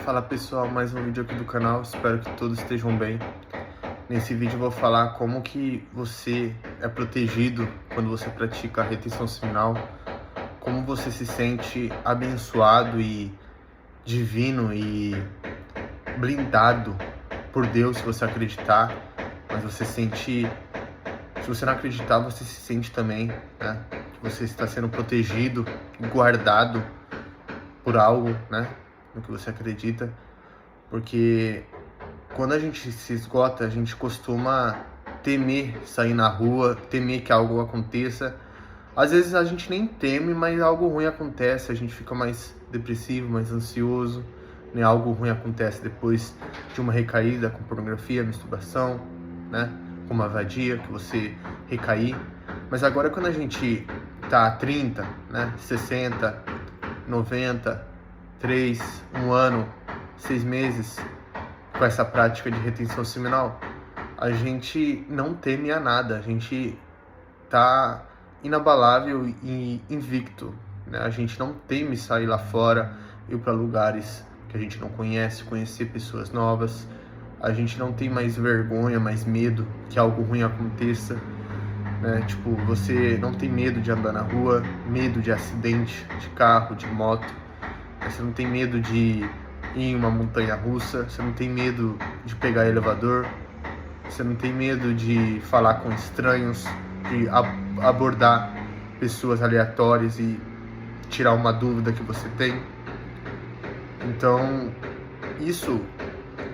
Fala pessoal, mais um vídeo aqui do canal, espero que todos estejam bem. Nesse vídeo eu vou falar como que você é protegido quando você pratica a retenção seminal, como você se sente abençoado e divino e blindado por Deus se você acreditar, mas você sente, se você não acreditar, você se sente também, né? Que você está sendo protegido, guardado por algo, né? No que você acredita, porque quando a gente se esgota, a gente costuma temer sair na rua, temer que algo aconteça. Às vezes a gente nem teme, mas algo ruim acontece, a gente fica mais depressivo, mais ansioso, né? Algo ruim acontece depois de uma recaída com pornografia, masturbação, né? Com uma vadia, que você recair. Mas agora quando a gente tá 30, né? 60, 90, 1 ano, 6 meses com essa prática de retenção seminal, a gente não teme a nada, a gente tá inabalável e invicto, né? A gente não teme sair lá fora, ir para lugares que a gente não conhece, conhecer pessoas novas. A gente não tem mais vergonha, mais medo que algo ruim aconteça, né? Tipo, você não tem medo de andar na rua, medo de acidente de carro, de moto. Você não tem medo de ir em uma montanha russa, você não tem medo de pegar elevador, você não tem medo de falar com estranhos, de abordar pessoas aleatórias e tirar uma dúvida que você tem. Então, isso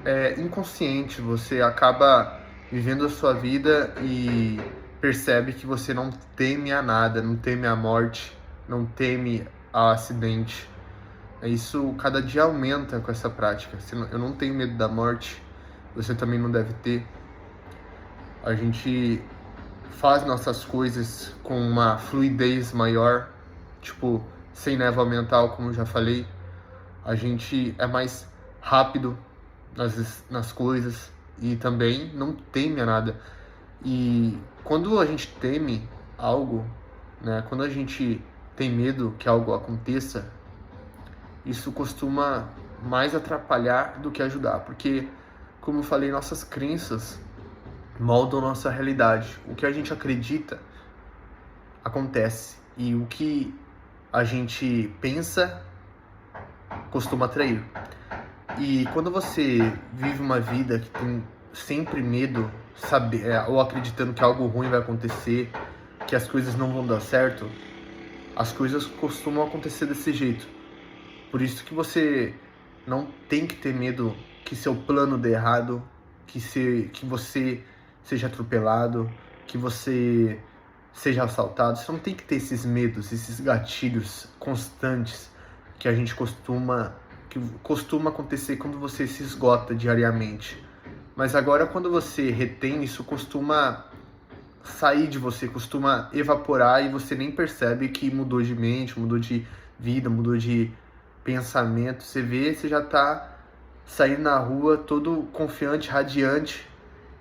é inconsciente, você acaba vivendo a sua vida e percebe que você não teme a nada, não teme a morte, não teme a acidente. Isso cada dia aumenta com essa prática. Eu não tenho medo da morte, você também não deve ter. A gente faz nossas coisas com uma fluidez maior, tipo, sem névoa mental, como eu já falei. A gente é mais rápido nas coisas e também não teme a nada. E quando a gente teme algo, né, quando a gente tem medo que algo aconteça, isso costuma mais atrapalhar do que ajudar, porque, como eu falei, nossas crenças moldam nossa realidade. O que a gente acredita acontece, e o que a gente pensa costuma atrair. E quando você vive uma vida que tem sempre medo, ou acreditando que algo ruim vai acontecer, que as coisas não vão dar certo, as coisas costumam acontecer desse jeito. Por isso que você não tem que ter medo que seu plano dê errado, que você seja atropelado, que você seja assaltado. Você não tem que ter esses medos, esses gatilhos constantes que costuma acontecer quando você se esgota diariamente. Mas agora, quando você retém, isso costuma sair de você, costuma evaporar e você nem percebe que mudou de mente, mudou de vida, mudou de pensamento. Você vê, você já tá saindo na rua todo confiante, radiante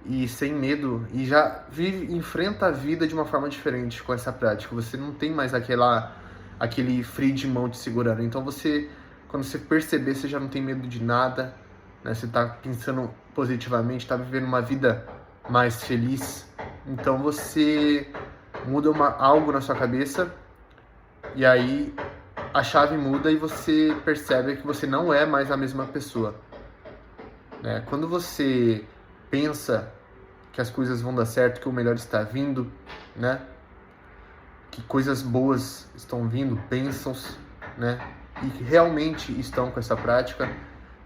e sem medo, e já enfrenta a vida de uma forma diferente com essa prática. Você não tem mais aquele freio de mão te segurando. Então quando você perceber, você já não tem medo de nada, né? Você tá pensando positivamente, tá vivendo uma vida mais feliz. Então você muda algo na sua cabeça, e aí a chave muda e você percebe que você não é mais a mesma pessoa, né? Quando você pensa que as coisas vão dar certo, que o melhor está vindo, né? Que coisas boas estão vindo, bênçãos, né? E que realmente estão com essa prática,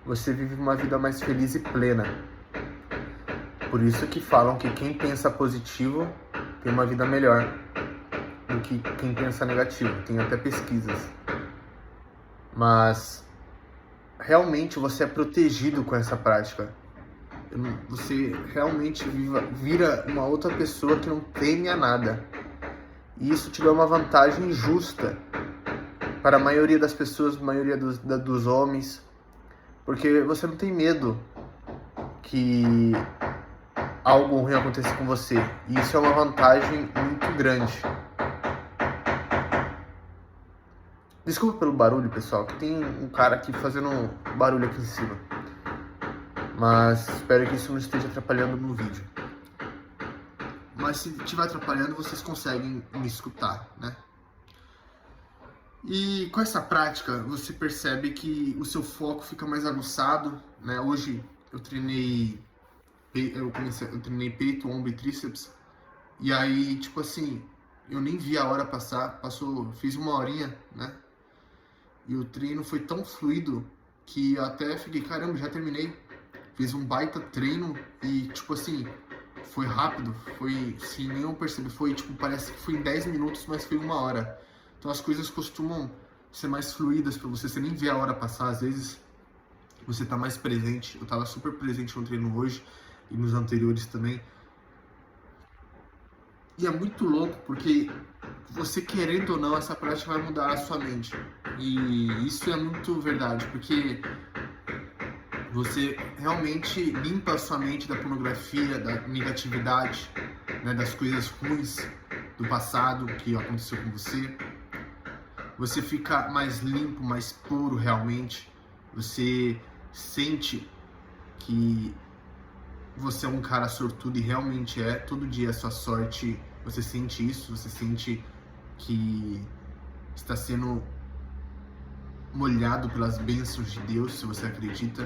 você vive uma vida mais feliz e plena. Por isso que falam que quem pensa positivo tem uma vida melhor do que quem pensa negativo. Tem até pesquisas. Mas realmente você é protegido com essa prática. Você realmente vira uma outra pessoa que não teme a nada. E isso te dá uma vantagem justa para a maioria das pessoas, a maioria dos homens. Porque você não tem medo que algo ruim aconteça com você. E isso é uma vantagem muito grande. Desculpa pelo barulho, pessoal, que tem um cara aqui fazendo barulho aqui em cima. Mas espero que isso não esteja atrapalhando no vídeo. Mas se estiver atrapalhando, vocês conseguem me escutar, né? E com essa prática, você percebe que o seu foco fica mais aguçado, né? Hoje eu treinei peito, ombro e tríceps. E aí, tipo assim, eu nem vi a hora passar, fiz 1 horinha, né? E o treino foi tão fluido que eu até fiquei, caramba, já terminei. Fiz um baita treino e, tipo assim, foi rápido, foi sem nem eu perceber, foi tipo, parece que foi em 10 minutos, mas foi 1 hora. Então as coisas costumam ser mais fluídas pra você nem vê a hora passar, às vezes você tá mais presente. Eu tava super presente no treino hoje e nos anteriores também. E é muito louco, porque você querendo ou não, essa prática vai mudar a sua mente. E isso é muito verdade, porque você realmente limpa a sua mente da pornografia, da negatividade, né, das coisas ruins do passado que aconteceu com você. Você fica mais limpo, mais puro realmente. Você sente que você é um cara sortudo e realmente é. Todo dia a sua sorte, você sente isso, você sente que está sendo molhado pelas bênçãos de Deus, se você acredita.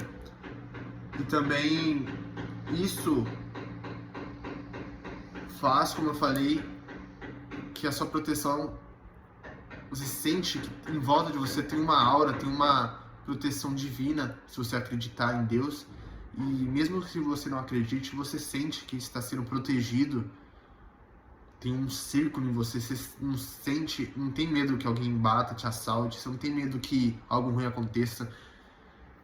E também isso faz, como eu falei, que a sua proteção, você sente que em volta de você tem uma aura, tem uma proteção divina, se você acreditar em Deus. E mesmo se você não acredite, você sente que está sendo protegido. Tem um círculo em você, você não sente, não tem medo que alguém bata, te assalte, você não tem medo que algo ruim aconteça.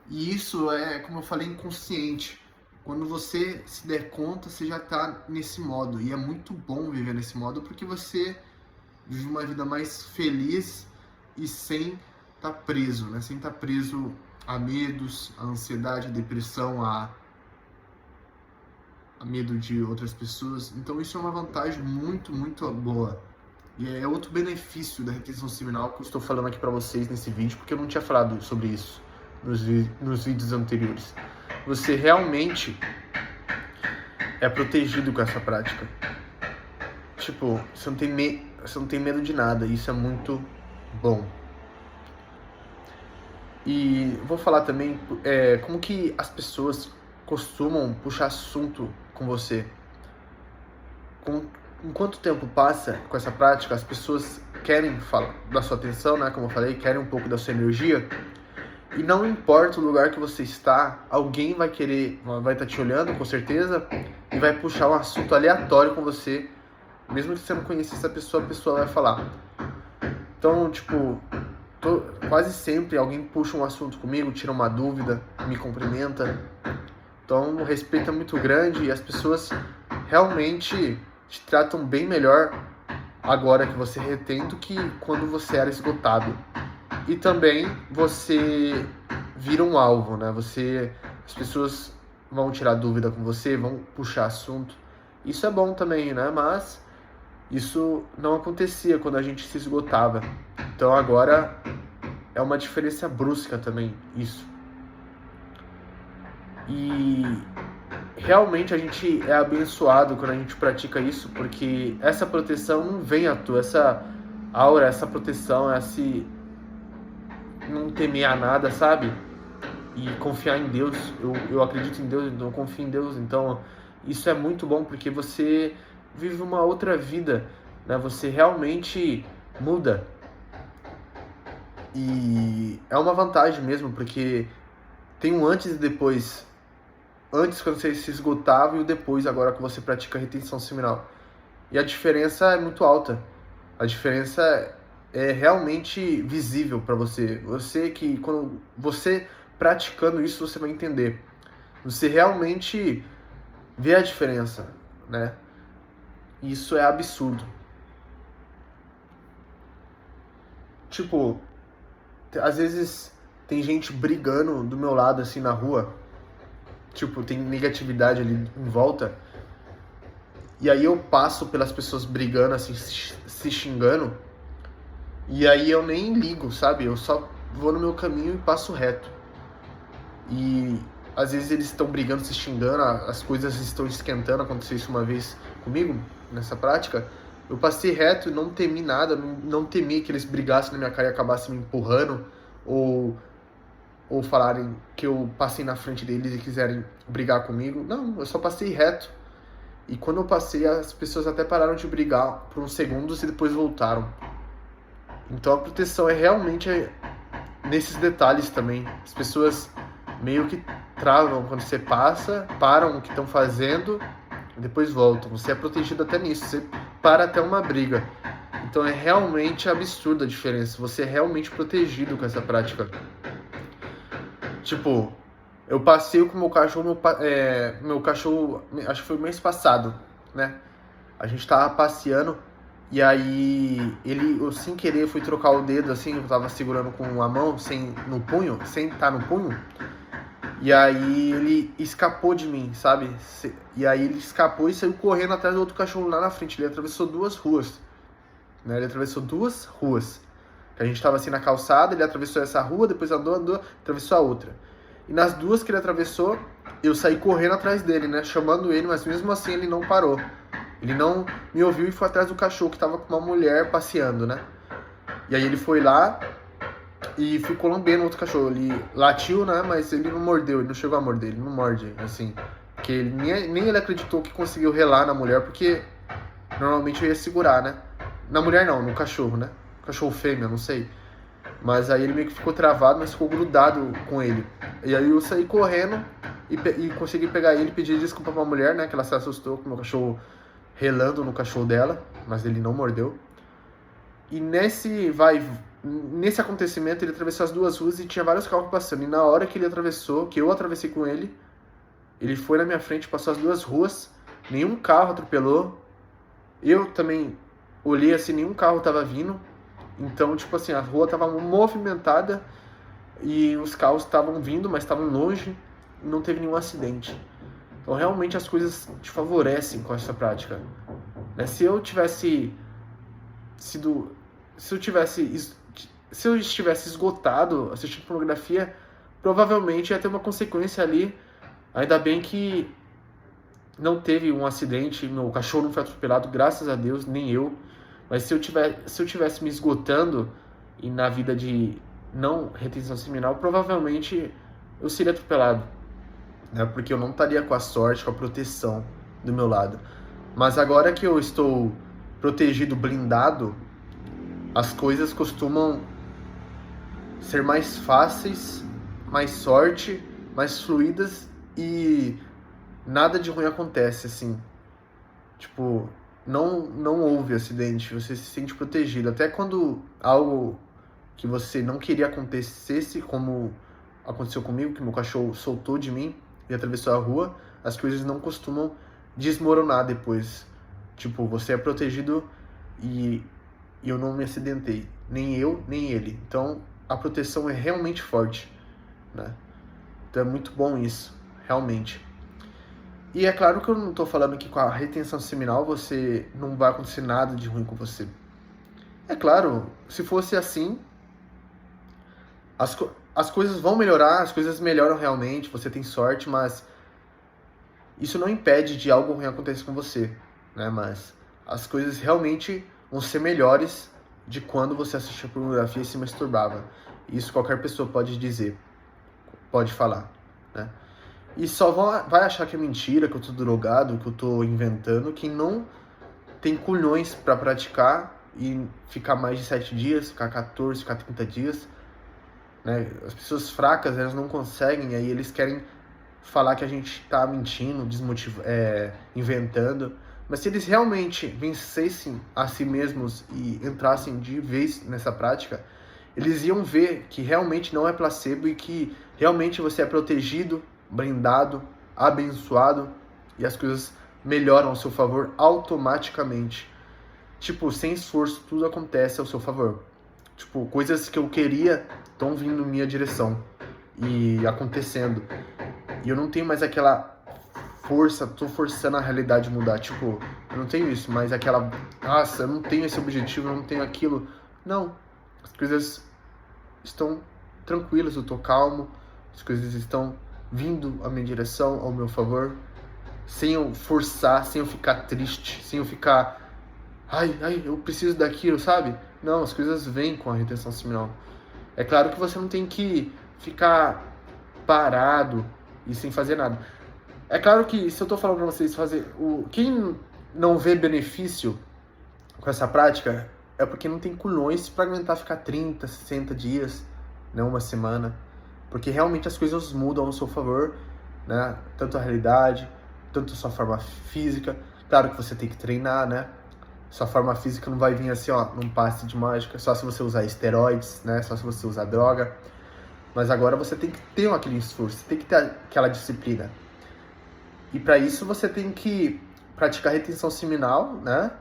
E isso é, como eu falei, inconsciente. Quando você se der conta, você já está nesse modo. E é muito bom viver nesse modo, porque você vive uma vida mais feliz e sem estar preso, né? Sem estar preso a medos, a ansiedade, a depressão, a medo de outras pessoas. Então isso é uma vantagem muito, muito boa. E é outro benefício da retenção seminal que eu estou falando aqui para vocês nesse vídeo, porque eu não tinha falado sobre isso nos vídeos anteriores. Você realmente é protegido com essa prática. Tipo, você não tem medo de nada. Isso é muito bom. E vou falar também como que as pessoas costumam puxar assunto com você. Enquanto o tempo passa com essa prática, as pessoas querem falar da sua atenção, né? Como eu falei, querem um pouco da sua energia. E não importa o lugar que você está, alguém vai estar te olhando, com certeza, e vai puxar um assunto aleatório com você. Mesmo que você não conheça essa pessoa, a pessoa vai falar. Então, tipo, quase sempre alguém puxa um assunto comigo, tira uma dúvida, me cumprimenta. Então, o respeito é muito grande e as pessoas realmente te tratam bem melhor agora que você retém do que quando você era esgotado. E também você vira um alvo, né? As pessoas vão tirar dúvida com você, vão puxar assunto. Isso é bom também, né? Mas isso não acontecia quando a gente se esgotava. Então agora é uma diferença brusca também, isso. E realmente a gente é abençoado quando a gente pratica isso, porque essa proteção não vem à toa, essa aura, essa proteção, esse não temer a nada, sabe? E confiar em Deus. Eu acredito em Deus, eu confio em Deus. Então isso é muito bom, porque você vive uma outra vida, né? Você realmente muda. E é uma vantagem mesmo, porque tem um antes e depois. Antes, quando você se esgotava, e o depois, agora que você pratica a retenção seminal. E a diferença é muito alta. A diferença é realmente visível para você. Quando você praticando isso, você vai entender. Você realmente vê a diferença, né? Isso é absurdo. Tipo, às vezes tem gente brigando do meu lado, assim, na rua. Tipo, tem negatividade ali em volta. E aí eu passo pelas pessoas brigando, assim, se xingando. E aí eu nem ligo, sabe? Eu só vou no meu caminho e passo reto. E às vezes eles estão brigando, se xingando, as coisas estão esquentando. Aconteceu isso uma vez comigo, nessa prática. Eu passei reto e não temi nada, não temi que eles brigassem na minha cara e acabassem me empurrando, ou, ou falarem que eu passei na frente deles e quiserem brigar comigo. Não, eu só passei reto. E quando eu passei, as pessoas até pararam de brigar por uns segundos e depois voltaram. Então a proteção é realmente nesses detalhes também. As pessoas meio que travam quando você passa, param o que estão fazendo e depois voltam. Você é protegido até nisso, você para até uma briga. Então é realmente absurda a diferença. Você é realmente protegido com essa prática. Tipo, eu passei com o meu cachorro, meu cachorro, acho que foi mês passado, né? A gente tava passeando e aí eu sem querer fui trocar o dedo assim, eu tava segurando com a mão, sem estar no punho. E aí ele escapou de mim, sabe? E aí ele escapou e saiu correndo atrás do outro cachorro lá na frente. Ele atravessou 2 ruas, né? Ele atravessou 2 ruas. A gente tava assim na calçada, ele atravessou essa rua, depois andou, atravessou a outra. E nas 2 que ele atravessou, eu saí correndo atrás dele, né? Chamando ele, mas mesmo assim ele não parou. Ele não me ouviu e foi atrás do cachorro que tava com uma mulher passeando, né? E aí ele foi lá e ficou lambendo o outro cachorro. Ele latiu, né? Mas ele não mordeu, ele não chegou a morder, ele não morde, assim. Porque nem ele acreditou que conseguiu relar na mulher, porque normalmente eu ia segurar, né? Na mulher não, no cachorro, né? Cachorro fêmea, não sei. Mas aí ele meio que ficou travado, mas ficou grudado com ele. E aí eu saí correndo e consegui pegar ele, pedir desculpa pra mulher, né? Que ela se assustou com o meu cachorro relando no cachorro dela, mas ele não mordeu. E nesse acontecimento ele atravessou as 2 ruas e tinha vários carros passando. E na hora que ele atravessou, que eu atravessei com ele, ele foi na minha frente, passou as 2 ruas, nenhum carro atropelou. Eu também olhei assim, nenhum carro tava vindo. Então, tipo assim, a rua tava movimentada e os carros estavam vindo, mas estavam longe e não teve nenhum acidente. Então, realmente as coisas te favorecem com essa prática, né? Se eu estivesse esgotado assistindo pornografia, provavelmente ia ter uma consequência ali. Ainda bem que não teve um acidente, meu cachorro não foi atropelado, graças a Deus, nem eu. Mas se eu tivesse me esgotando e na vida de não retenção seminal, provavelmente eu seria atropelado, né? Porque eu não estaria com a sorte, com a proteção do meu lado. Mas agora que eu estou protegido, blindado, as coisas costumam ser mais fáceis, mais sorte, mais fluidas e nada de ruim acontece, assim. Tipo, não houve acidente, você se sente protegido. Até quando algo que você não queria acontecesse, como aconteceu comigo, que meu cachorro soltou de mim e atravessou a rua, as coisas não costumam desmoronar depois. Tipo, você é protegido e eu não me acidentei. Nem eu, nem ele. Então, a proteção é realmente forte, né? Então é muito bom isso, realmente. E é claro que eu não estou falando que com a retenção seminal você não vai acontecer nada de ruim com você. É claro, se fosse assim, as coisas vão melhorar, as coisas melhoram realmente, você tem sorte, mas isso não impede de algo ruim acontecer com você, né? Mas as coisas realmente vão ser melhores de quando você assistia pornografia e se masturbava. Isso qualquer pessoa pode dizer, pode falar, né? E só vai achar que é mentira, que eu tô drogado, que eu tô inventando, quem não tem culhões pra praticar e ficar mais de 7 dias, ficar 14, ficar 30 dias, né? As pessoas fracas, elas não conseguem, aí eles querem falar que a gente tá mentindo, inventando. Mas se eles realmente vencessem a si mesmos e entrassem de vez nessa prática, eles iam ver que realmente não é placebo e que realmente você é protegido, blindado, abençoado e as coisas melhoram ao seu favor automaticamente. Tipo, sem esforço, tudo acontece ao seu favor. Tipo, coisas que eu queria estão vindo em minha direção e acontecendo. E eu não tenho mais aquela força, tô forçando a realidade a mudar. Tipo, eu não tenho isso, mas aquela, nossa, eu não tenho esse objetivo, eu não tenho aquilo. Não, As coisas estão tranquilas, eu tô calmo, as coisas estão vindo à minha direção, ao meu favor, sem eu forçar, sem eu ficar triste, sem eu ficar, ai, eu preciso daquilo, sabe? Não, as coisas vêm com a retenção seminal. É claro que você não tem que ficar parado e sem fazer nada. É claro que se eu tô falando pra vocês quem não vê benefício com essa prática é porque não tem culhões para aguentar ficar 30, 60 dias, não uma semana, porque realmente as coisas mudam ao seu favor, né? Tanto a realidade, tanto a sua forma física. Claro que você tem que treinar, né? Sua forma física não vai vir assim, ó, num passe de mágica, só se você usar esteroides, né? Só se você usar droga. Mas agora você tem que ter aquele esforço, você tem que ter aquela disciplina. E para isso você tem que praticar retenção seminal, né?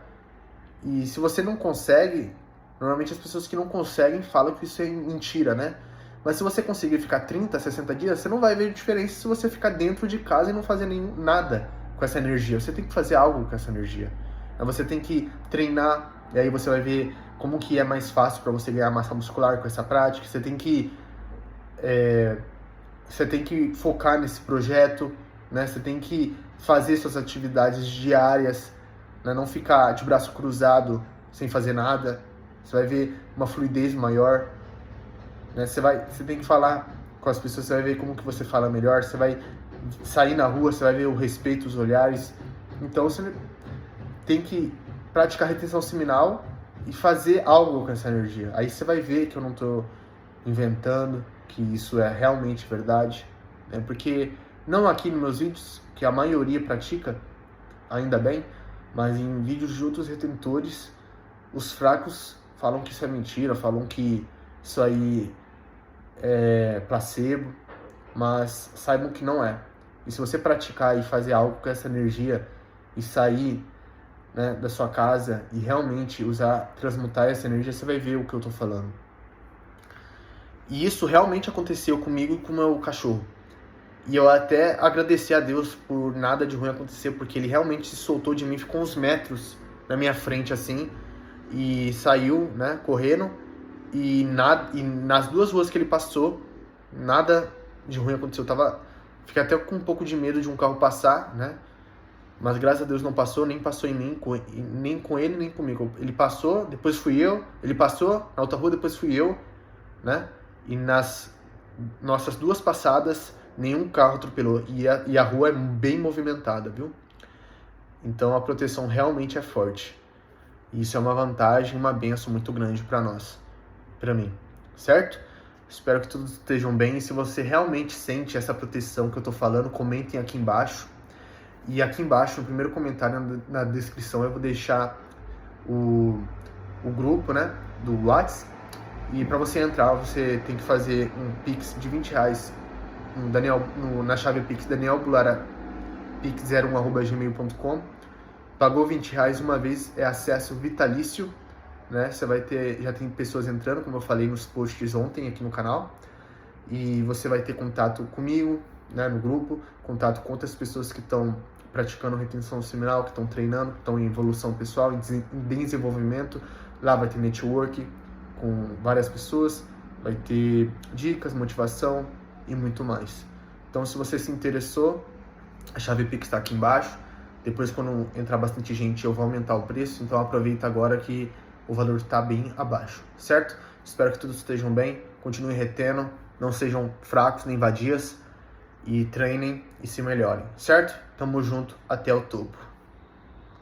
E se você não consegue, normalmente as pessoas que não conseguem falam que isso é mentira, né? Mas se você conseguir ficar 30, 60 dias, você não vai ver diferença se você ficar dentro de casa e não fazer nada com essa energia. Você tem que fazer algo com essa energia. Você tem que treinar, e aí você vai ver como que é mais fácil para você ganhar massa muscular com essa prática. Você tem que focar nesse projeto, né? Você tem que fazer suas atividades diárias, né? Não ficar de braço cruzado sem fazer nada. Você vai ver uma fluidez maior, né? Você tem que falar com as pessoas, você vai ver como que você fala melhor. Você vai sair na rua, você vai ver o respeito, os olhares. Então você tem que praticar retenção seminal e fazer algo com essa energia. Aí você vai ver que eu não estou inventando, que isso é realmente verdade, né? Porque não aqui nos meus vídeos, que a maioria pratica, ainda bem, mas em vídeos de outros retentores, os fracos falam que isso é mentira, falam que isso aí é placebo, mas saibam que não é. E se você praticar e fazer algo com essa energia e sair, né, da sua casa e realmente transmutar essa energia, você vai ver o que eu tô falando. E isso realmente aconteceu comigo e com o meu cachorro. E eu até agradeci a Deus por nada de ruim acontecer, porque ele realmente se soltou de mim, ficou uns metros na minha frente assim, e saiu, né, correndo, e nas 2 ruas que ele passou, nada de ruim aconteceu. Fiquei até com um pouco de medo de um carro passar, né, mas graças a Deus não passou, nem passou em mim, nem com ele, nem comigo. Ele passou, depois fui eu, ele passou na outra rua, depois fui eu, né, e nas nossas 2 passadas, nenhum carro atropelou, e a rua é bem movimentada, viu? Então a proteção realmente é forte. Isso é uma vantagem, uma bênção muito grande para nós, para mim, certo? Espero que todos estejam bem, e se você realmente sente essa proteção que eu tô falando, comentem aqui embaixo. E aqui embaixo, no primeiro comentário, na descrição, eu vou deixar o grupo, né, do WhatsApp. E para você entrar, você tem que fazer um Pix de R$20 na chave Pix Daniel Bulara pix01@gmail.com. Pagou R$20 uma vez, é acesso vitalício, né? Você vai ter, já tem pessoas entrando, como eu falei nos posts ontem aqui no canal. E você vai ter contato comigo, né, no grupo, contato com outras pessoas que estão praticando retenção seminal, que estão treinando, que estão em evolução pessoal, em desenvolvimento. Lá vai ter network com várias pessoas, vai ter dicas, motivação e muito mais. Então, se você se interessou, a chave Pix está aqui embaixo. Depois, quando entrar bastante gente, eu vou aumentar o preço. Então, aproveita agora que o valor está bem abaixo, certo? Espero que todos estejam bem, continuem retendo, não sejam fracos nem vadias, e treinem e se melhorem, certo? Tamo junto, até o topo.